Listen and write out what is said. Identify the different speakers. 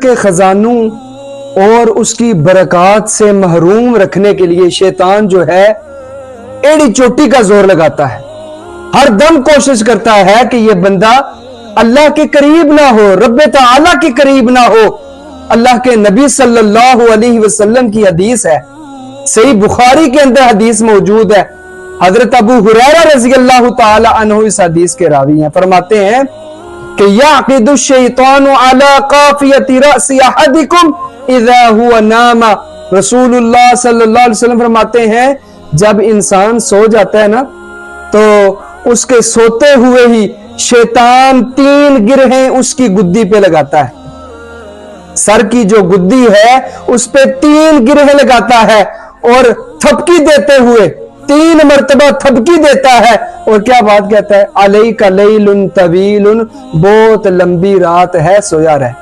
Speaker 1: کے خزانوں اور اس کی برکات سے محروم رکھنے کے لیے شیطان جو ہے ایڑی چوٹی کا زور لگاتا ہے، ہر دم کوشش کرتا ہے کہ یہ بندہ اللہ کے قریب نہ ہو، رب تعالیٰ کے قریب نہ ہو۔ اللہ کے نبی صلی اللہ علیہ وسلم کی حدیث ہے، صحیح بخاری کے اندر حدیث موجود ہے، حضرت ابو ہریرہ رضی اللہ تعالی عنہ اس حدیث کے راوی ہیں، فرماتے ہیں کہ یعقد الشیطان علی قافیۃ رأس احدکم اذا هو نام۔ رسول اللہ صلی اللہ علیہ وسلم فرماتے ہیں جب انسان سو جاتا ہے نا تو اس کے سوتے ہوئے ہی شیطان 3 گرہیں اس کی گدی پہ لگاتا ہے، سر کی جو گدی ہے اس پہ 3 گرہیں لگاتا ہے اور تھپکی دیتے ہوئے 3 مرتبہ تھپکی دیتا ہے اور کیا بات کہتا ہے، علیک لیل طویل، بہت لمبی رات ہے، سویا رہ۔